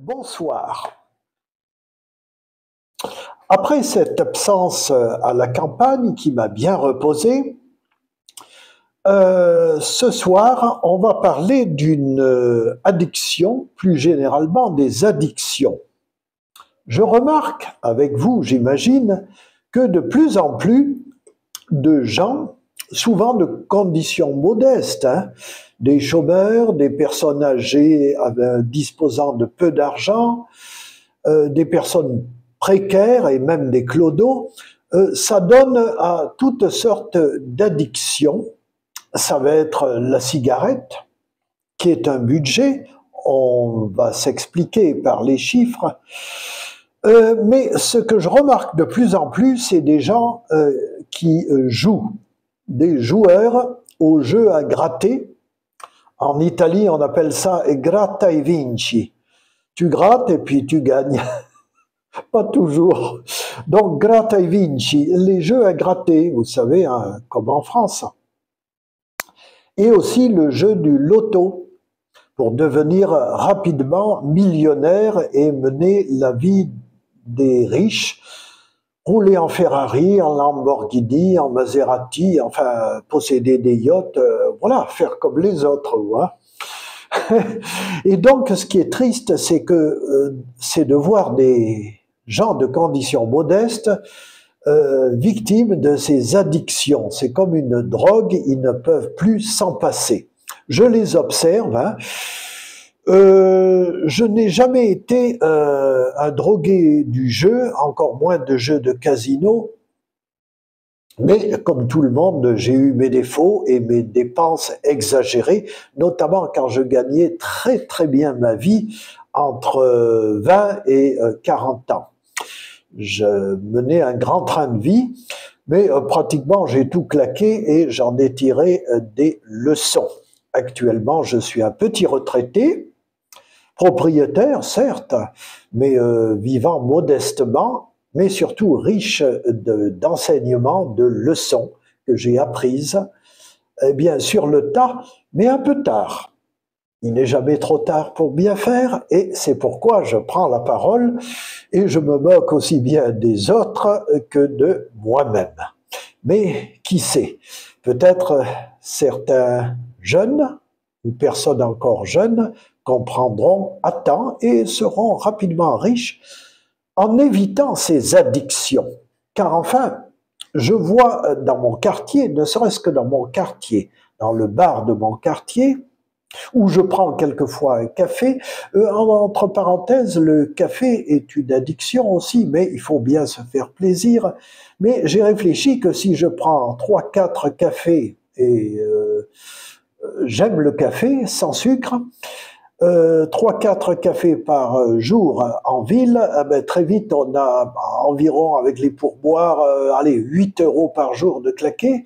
Bonsoir. Après cette absence à la campagne qui m'a bien reposé, ce soir, on va parler d'une addiction, plus généralement des addictions. Je remarque avec vous, j'imagine, que de plus en plus de gens, souvent de conditions modestes, des chômeurs, des personnes âgées disposant de peu d'argent, des personnes précaires et même des clodos, ça donne à toutes sortes d'addictions. Ça va être la cigarette, qui est un budget, on va s'expliquer par les chiffres, mais ce que je remarque de plus en plus, c'est des gens qui jouent, des joueurs aux jeux à gratter. En Italie, on appelle ça gratta e vinci. Tu grattes et puis tu gagnes. Pas toujours. Donc, gratta e vinci, les jeux à gratter, vous savez, hein, comme en France. Et aussi le jeu du loto, pour devenir rapidement millionnaire et mener la vie des riches, rouler en Ferrari, en Lamborghini, en Maserati, enfin, posséder des yachts, voilà, faire comme les autres, hein. Et donc, ce qui est triste, c'est que c'est de voir des gens de conditions modestes victimes de ces addictions. C'est comme une drogue, ils ne peuvent plus s'en passer. Je les observe, hein. Je n'ai jamais été un drogué du jeu, encore moins de jeux de casino, mais comme tout le monde, j'ai eu mes défauts et mes dépenses exagérées, notamment quand je gagnais très très bien ma vie entre 20 et 40 ans. Je menais un grand train de vie, mais pratiquement j'ai tout claqué et j'en ai tiré des leçons. Actuellement, je suis un petit retraité, propriétaire certes, mais vivant modestement, mais surtout riche d'enseignements, de leçons que j'ai apprises, eh bien sur le tas, mais un peu tard. Il n'est jamais trop tard pour bien faire, et c'est pourquoi je prends la parole, et je me moque aussi bien des autres que de moi-même. Mais qui sait, peut-être certains jeunes, ou personnes encore jeunes, comprendront à temps et seront rapidement riches en évitant ces addictions. Car enfin, je vois dans mon quartier, ne serait-ce que dans mon quartier, dans le bar de mon quartier, où je prends quelquefois un café, entre parenthèses, le café est une addiction aussi, mais il faut bien se faire plaisir. Mais j'ai réfléchi que si je prends 3-4 cafés, et j'aime le café sans sucre, 3-4 cafés par jour en ville, ben, très vite on a environ avec les pourboires, allez, 8 € par jour de claquer.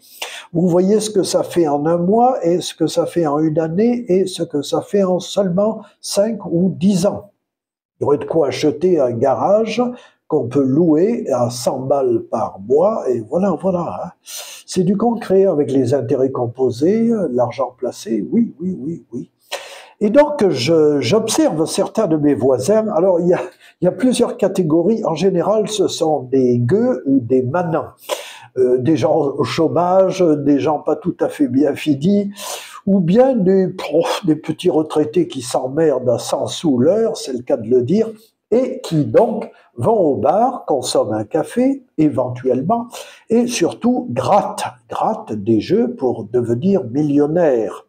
Vous voyez ce que ça fait en un mois et ce que ça fait en une année et ce que ça fait en seulement 5 ou 10 ans. Il y aurait de quoi acheter un garage qu'on peut louer à 100 balles par mois et voilà, voilà. Hein. C'est du concret avec les intérêts composés, l'argent placé, oui, oui, oui, oui. Et donc, j'observe certains de mes voisins. Alors, il y a plusieurs catégories. En général, ce sont des gueux ou des manants. Des gens au chômage, des gens pas tout à fait bien finis, ou bien des petits retraités qui s'emmerdent à 100 sous l'heure, c'est le cas de le dire, et qui donc vont au bar, consomment un café, éventuellement, et surtout grattent des jeux pour devenir millionnaires.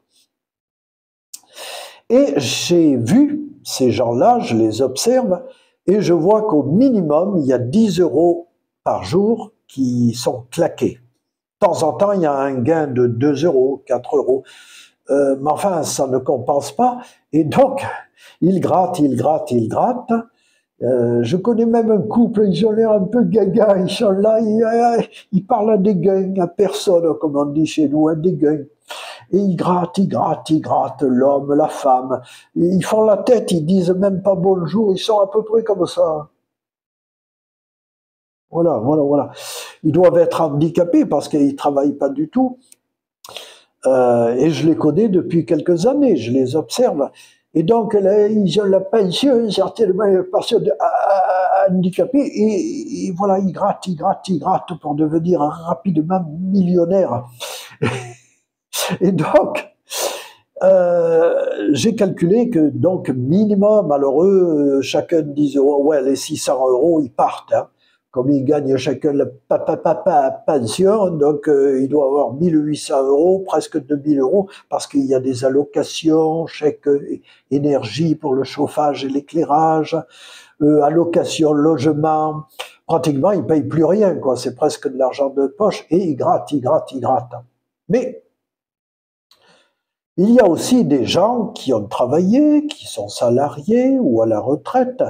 Et j'ai vu ces gens-là, je les observe, et je vois qu'au minimum, il y a 10 € par jour qui sont claqués. De temps en temps, il y a un gain de 2 €, 4 €. Mais enfin, ça ne compense pas. Et donc, ils grattent. Je connais même un couple, ils ont l'air un peu gaga, ils sont là, ils parlent à des gains, à personne, comme on dit chez nous, à des gains. et ils grattent l'homme, la femme. Ils font la tête, ils disent même pas bonjour, ils sont à peu près comme ça. Voilà. Ils doivent être handicapés parce qu'ils travaillent pas du tout. Et je les connais depuis quelques années, je les observe. Et donc, là, ils ont la pension, certainement, personne handicapée, et voilà, ils grattent pour devenir rapidement millionnaires. Et donc, j'ai calculé que, donc, minimum, alors eux, chacun disent, oh, ouais, les 600 euros, ils partent, hein. Comme ils gagnent chacun la pension, donc il doit avoir 1800 euros, presque 2000 euros, parce qu'il y a des allocations, chèque énergie pour le chauffage et l'éclairage, allocation logement. Pratiquement, ils ne payent plus rien, quoi. C'est presque de l'argent de poche, et ils grattent. Mais il y a aussi des gens qui ont travaillé, qui sont salariés ou à la retraite,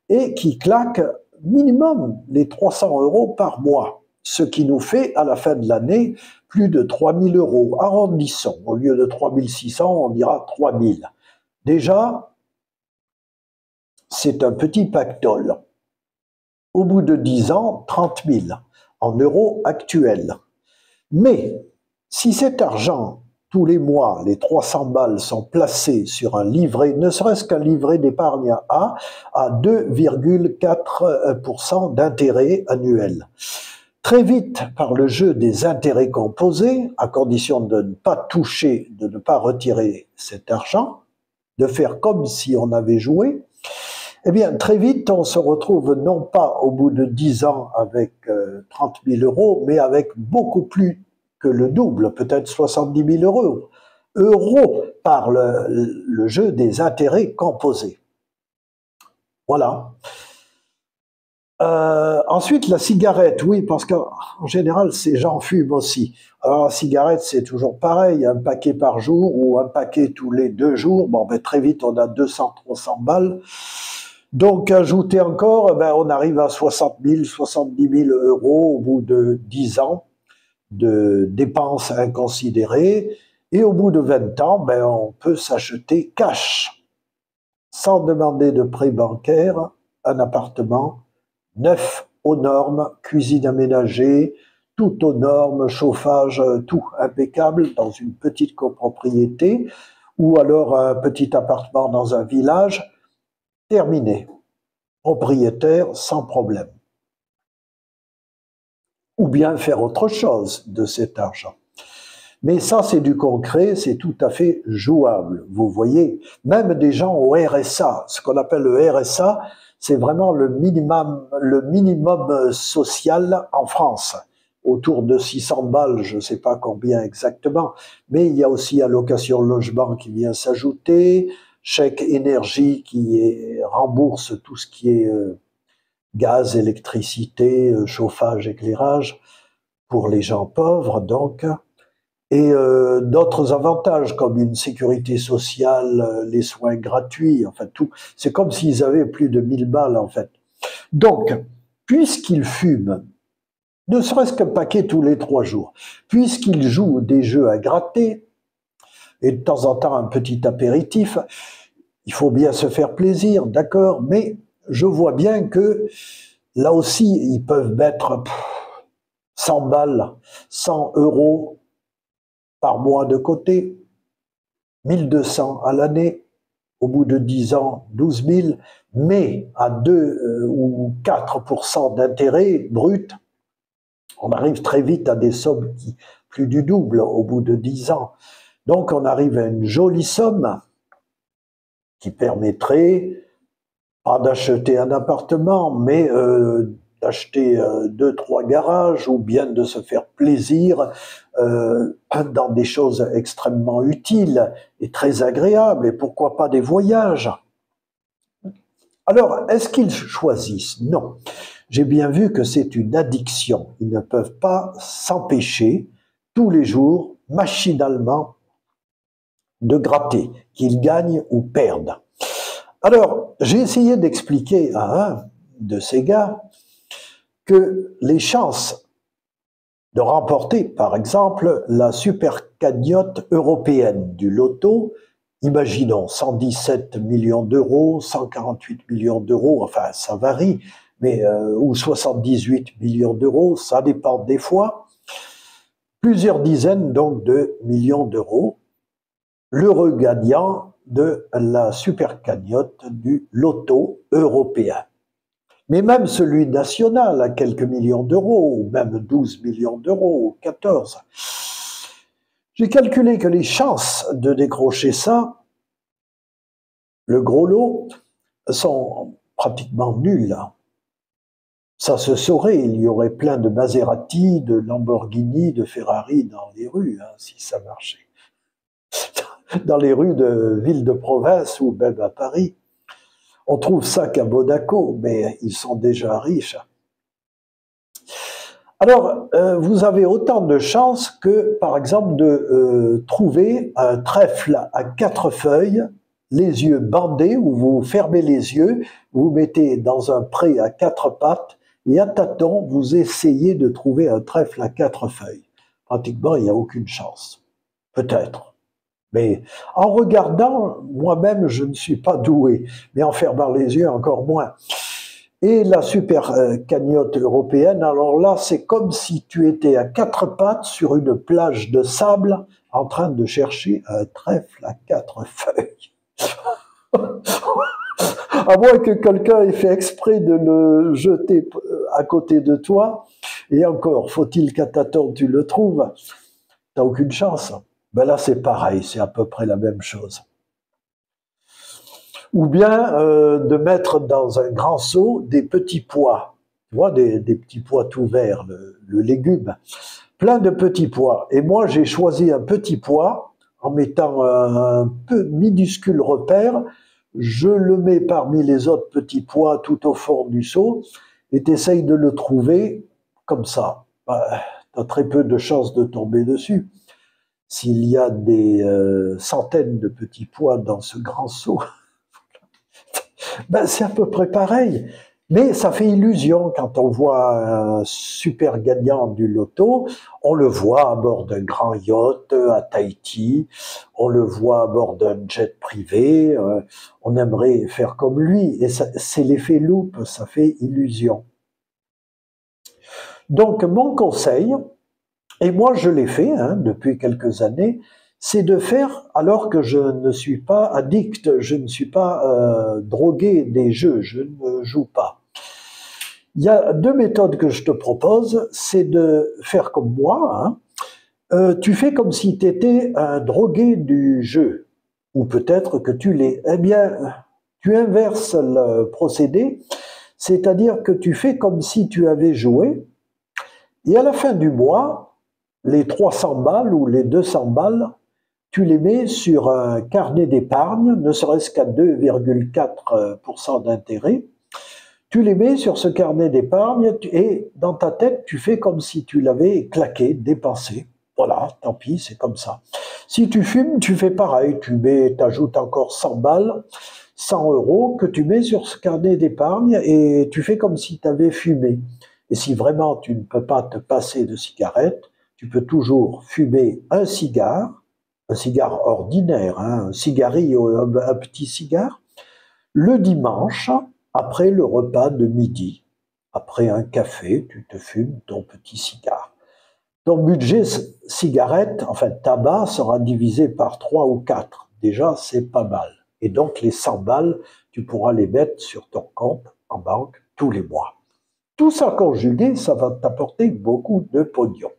et qui claquent minimum les 300 euros par mois, ce qui nous fait à la fin de l'année plus de 3000 euros. Arrondissons, au lieu de 3600, on dira 3000. Déjà, c'est un petit pactole. Au bout de 10 ans, 30 000 en euros actuels. Mais si cet argent, tous les mois, les 300 balles sont placées sur un livret, ne serait-ce qu'un livret d'épargne à 2,4% d'intérêt annuel. Très vite, par le jeu des intérêts composés, à condition de ne pas toucher, de ne pas retirer cet argent, de faire comme si on avait joué, eh bien, très vite, on se retrouve non pas au bout de 10 ans avec 30 000 euros, mais avec beaucoup plus que le double, peut-être 70 000 euros, par le jeu des intérêts composés. Voilà. Ensuite, la cigarette, oui, parce qu'en général, ces gens fument aussi. Alors, la cigarette, c'est toujours pareil, un paquet par jour ou un paquet tous les 2 jours. Bon, ben, très vite, on a 200-300 balles. Donc, ajouter encore, ben, on arrive à 60 000, 70 000 euros au bout de 10 ans de dépenses inconsidérées. Et au bout de 20 ans, ben, on peut s'acheter cash, sans demander de prêt bancaire, un appartement neuf aux normes, cuisine aménagée, tout aux normes, chauffage, tout impeccable dans une petite copropriété, ou alors un petit appartement dans un village. Terminé. Propriétaire sans problème. Ou bien faire autre chose de cet argent. Mais ça, c'est du concret, c'est tout à fait jouable. Vous voyez, même des gens au RSA, ce qu'on appelle le RSA, c'est vraiment le minimum social en France. Autour de 600 balles, je ne sais pas combien exactement, mais il y a aussi allocation logement qui vient s'ajouter, chèque énergie qui rembourse tout ce qui est gaz, électricité, chauffage, éclairage pour les gens pauvres donc, et d'autres avantages comme une sécurité sociale, les soins gratuits, enfin tout. C'est comme s'ils avaient plus de 1000 balles en fait. Donc, puisqu'ils fument, ne serait-ce qu'un paquet tous les 3 jours, puisqu'ils jouent des jeux à gratter, et de temps en temps un petit apéritif, il faut bien se faire plaisir, d'accord, mais je vois bien que là aussi, ils peuvent mettre 100 balles, 100 euros par mois de côté, 1200 à l'année, au bout de 10 ans, 12 000, mais à 2 ou 4% d'intérêt brut, on arrive très vite à des sommes qui, plus du double au bout de 10 ans. Donc on arrive à une jolie somme qui permettrait pas d'acheter un appartement, mais d'acheter 2-3 garages ou bien de se faire plaisir dans des choses extrêmement utiles et très agréables, et pourquoi pas des voyages. Alors, est-ce qu'ils choisissent? Non. J'ai bien vu que c'est une addiction. Ils ne peuvent pas s'empêcher tous les jours, machinalement, de gratter, qu'ils gagnent ou perdent. Alors, j'ai essayé d'expliquer à un de ces gars que les chances de remporter, par exemple, la super cagnotte européenne du loto. Imaginons 117 millions d'euros, 148 millions d'euros, enfin ça varie, mais ou 78 millions d'euros, ça dépend des fois. Plusieurs dizaines donc de millions d'euros. L'heureux gagnant de la super cagnotte du loto européen. Mais même celui national à quelques millions d'euros, ou même 12 millions d'euros, ou 14. J'ai calculé que les chances de décrocher ça, le gros lot, sont pratiquement nulles. Ça se saurait, il y aurait plein de Maserati, de Lamborghini, de Ferrari dans les rues, hein, si ça marchait. Dans les rues de villes de province ou même à Paris. On trouve ça qu'à Monaco, mais ils sont déjà riches. Alors, vous avez autant de chances que, par exemple, de trouver un trèfle à 4 feuilles, les yeux bandés, où vous fermez les yeux, vous mettez dans un pré à 4 pattes, et à tâtons, vous essayez de trouver un trèfle à 4 feuilles. Pratiquement, il n'y a aucune chance. Peut-être. Mais en regardant, moi-même, je ne suis pas doué. Mais en fermant les yeux, encore moins. Et la super cagnotte européenne, alors là, c'est comme si tu étais à 4 pattes sur une plage de sable en train de chercher un trèfle à 4 feuilles. À moins que quelqu'un ait fait exprès de le jeter à côté de toi, et encore, faut-il qu'à tâtons tu le trouves, t'as aucune chance. Ben là, c'est pareil, c'est à peu près la même chose. Ou bien de mettre dans un grand seau des petits pois, tu vois, des petits pois tout verts, le légume, plein de petits pois. Et moi, j'ai choisi un petit pois en mettant un peu minuscule repère. Je le mets parmi les autres petits pois tout au fond du seau et tu essayes de le trouver comme ça. Tu as très peu de chances de tomber dessus. S'il y a des centaines de petits pois dans ce grand seau, ben, c'est à peu près pareil. Mais ça fait illusion quand on voit un super gagnant du loto. On le voit à bord d'un grand yacht à Tahiti. On le voit à bord d'un jet privé. On aimerait faire comme lui. Et c'est l'effet loupe, ça fait illusion. Donc, mon conseil, et moi je l'ai fait depuis quelques années, c'est de faire, alors que je ne suis pas addict, je ne suis pas drogué des jeux, je ne joue pas. Il y a 2 méthodes que je te propose, c'est de faire comme moi. Tu fais comme si tu étais un drogué du jeu, ou peut-être que tu l'es. Eh bien, tu inverses le procédé, c'est-à-dire que tu fais comme si tu avais joué, et à la fin du mois, les 300 balles ou les 200 balles, tu les mets sur un carnet d'épargne, ne serait-ce qu'à 2,4% d'intérêt. Tu les mets sur ce carnet d'épargne et dans ta tête, tu fais comme si tu l'avais claqué, dépensé. Voilà, tant pis, c'est comme ça. Si tu fumes, tu fais pareil. Tu ajoutes encore 100 balles, 100 euros que tu mets sur ce carnet d'épargne et tu fais comme si tu avais fumé. Et si vraiment tu ne peux pas te passer de cigarette, tu peux toujours fumer un cigare ordinaire, un cigarillo, un petit cigare, le dimanche, après le repas de midi. Après un café, tu te fumes ton petit cigare. Ton budget cigarette, enfin tabac, sera divisé par 3 ou 4. Déjà, c'est pas mal. Et donc, les 100 balles, tu pourras les mettre sur ton compte en banque tous les mois. Tout ça conjugué, ça va t'apporter beaucoup de pognon.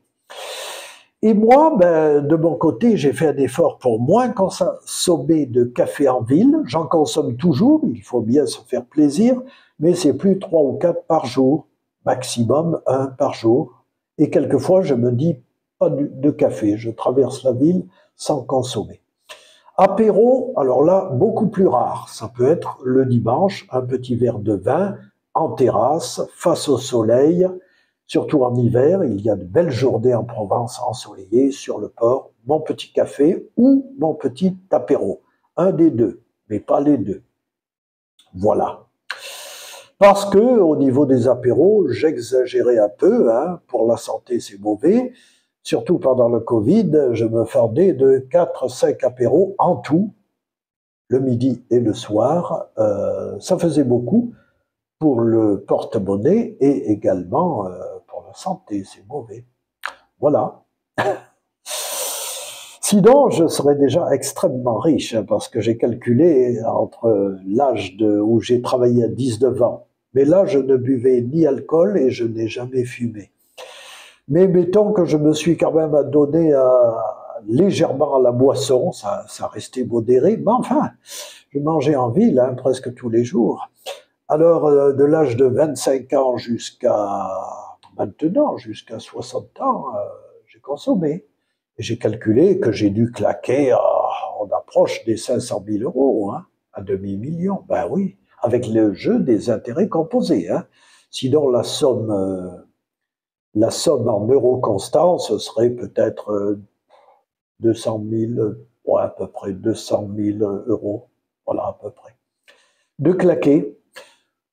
Et moi, ben, de mon côté, j'ai fait un effort pour moins consommer de café en ville. J'en consomme toujours, il faut bien se faire plaisir, mais c'est plus 3 ou 4 par jour, maximum 1 par jour. Et quelquefois, je me dis pas de café, je traverse la ville sans consommer. Apéro, alors là, beaucoup plus rare. Ça peut être le dimanche, un petit verre de vin en terrasse, face au soleil. Surtout en hiver, il y a de belles journées en Provence ensoleillées sur le port. Mon petit café ou mon petit apéro. Un des deux, mais pas les deux. Voilà. Parce que au niveau des apéros, j'exagérais un peu, hein, pour la santé c'est mauvais. Surtout pendant le Covid, je me fendais de 4-5 apéros en tout, le midi et le soir. Ça faisait beaucoup pour le porte-monnaie et également pour la santé, c'est mauvais. Voilà. Sinon, je serais déjà extrêmement riche, hein, parce que j'ai calculé entre l'âge où j'ai travaillé à 19 ans, mais là, je ne buvais ni alcool et je n'ai jamais fumé. Mais mettons que je me suis quand même adonné légèrement à la boisson, ça restait modéré, mais enfin, je mangeais en ville, hein, presque tous les jours. Alors, de l'âge de 25 ans jusqu'à maintenant, jusqu'à 60 ans, j'ai consommé. J'ai calculé que j'ai dû claquer, on approche des 500 000 euros, hein, à demi-million. Ben oui, avec le jeu des intérêts composés. Hein. Sinon, la somme en euros constants, ce serait peut-être 200 000, ouais, à peu près 200 000 euros. Voilà, à peu près. De claquer.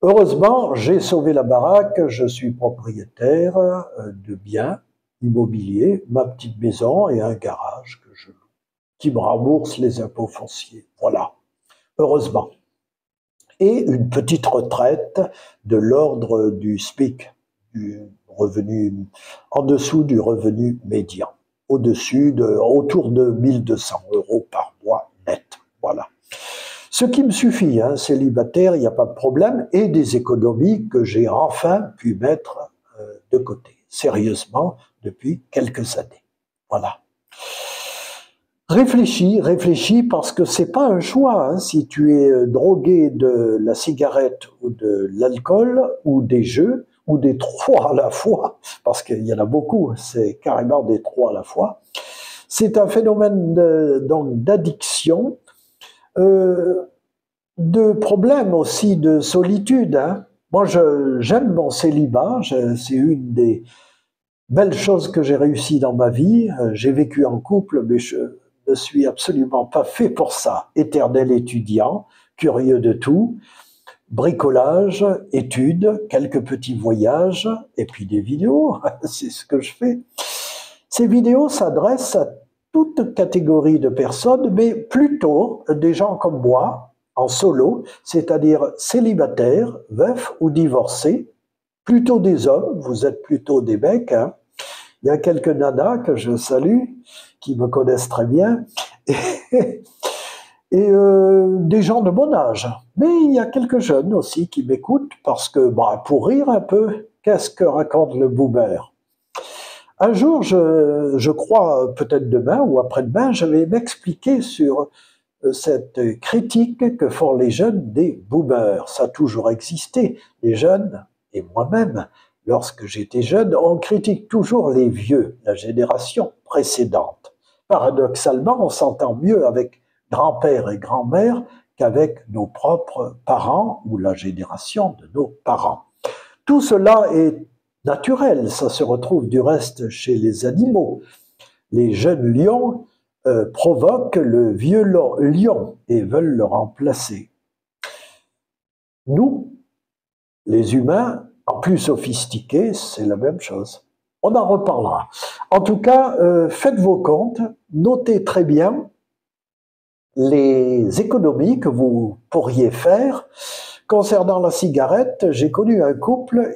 Heureusement, j'ai sauvé la baraque, je suis propriétaire de biens immobiliers, ma petite maison et un garage que je loue, qui me rembourse les impôts fonciers. Voilà, heureusement. Et une petite retraite de l'ordre du SMIC, du revenu, en dessous du revenu médian, autour de 1200 euros par mois net. Voilà. Ce qui me suffit, hein, célibataire, il n'y a pas de problème, et des économies que j'ai enfin pu mettre de côté, sérieusement, depuis quelques années. Voilà. Réfléchis, parce que c'est pas un choix, hein, si tu es drogué de la cigarette ou de l'alcool, ou des jeux, ou des trois à la fois, parce qu'il y en a beaucoup, c'est carrément des trois à la fois. C'est un phénomène d'addiction, de problèmes aussi de solitude. Hein. Moi, j'aime mon célibat, c'est une des belles choses que j'ai réussi dans ma vie. J'ai vécu en couple, mais je ne suis absolument pas fait pour ça. Éternel étudiant, curieux de tout, bricolage, études, quelques petits voyages, et puis des vidéos, c'est ce que je fais. Ces vidéos s'adressent à toute catégorie de personnes, mais plutôt des gens comme moi, en solo, c'est-à-dire célibataires, veufs ou divorcés, plutôt des hommes, vous êtes plutôt des mecs, hein. Il y a quelques nanas que je salue, qui me connaissent très bien, et des gens de mon âge. Mais il y a quelques jeunes aussi qui m'écoutent, parce que, pour rire un peu, qu'est-ce que raconte le boomer ? Un jour, je crois, peut-être demain ou après-demain, je vais m'expliquer sur cette critique que font les jeunes des boomers. Ça a toujours existé. Les jeunes, et moi-même, lorsque j'étais jeune, on critique toujours les vieux, la génération précédente. Paradoxalement, on s'entend mieux avec grand-père et grand-mère qu'avec nos propres parents ou la génération de nos parents. Tout cela est naturel, ça se retrouve du reste chez les animaux. Les jeunes lions provoquent le vieux lion et veulent le remplacer. Nous, les humains, en plus sophistiqués, c'est la même chose. On en reparlera. En tout cas, faites vos comptes, notez très bien les économies que vous pourriez faire. Concernant la cigarette, j'ai connu un couple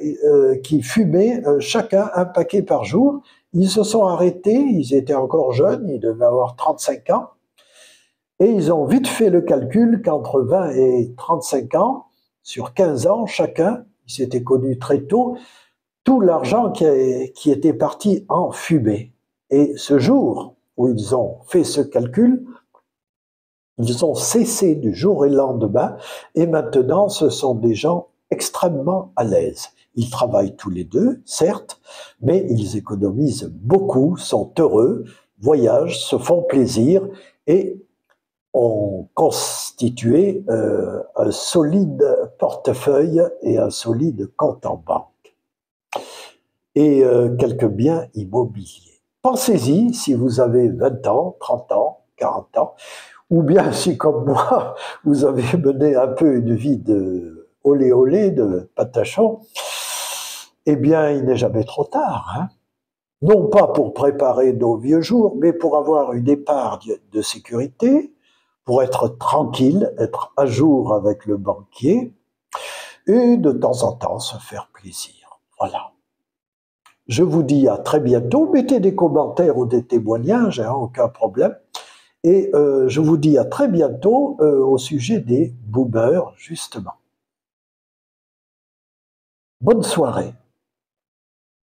qui fumait chacun un paquet par jour. Ils se sont arrêtés, ils étaient encore jeunes, ils devaient avoir 35 ans, et ils ont vite fait le calcul qu'entre 20 et 35 ans, sur 15 ans chacun, ils s'étaient connus très tôt, tout l'argent qui était parti en fumée. Et ce jour où ils ont fait ce calcul, ils ont cessé du jour et le lendemain, et maintenant ce sont des gens extrêmement à l'aise. Ils travaillent tous les deux, certes, mais ils économisent beaucoup, sont heureux, voyagent, se font plaisir et ont constitué un solide portefeuille et un solide compte en banque. Et quelques biens immobiliers. Pensez-y si vous avez 20 ans, 30 ans, 40 ans, ou bien si, comme moi, vous avez mené un peu une vie olé olé de Patachon, eh bien, il n'est jamais trop tard, hein. Non pas pour préparer nos vieux jours, mais pour avoir une épargne de sécurité, pour être tranquille, être à jour avec le banquier, et de temps en temps se faire plaisir. Voilà. Je vous dis à très bientôt. Mettez des commentaires ou des témoignages, hein, aucun problème. Et je vous dis à très bientôt au sujet des boomers, justement. Bonne soirée.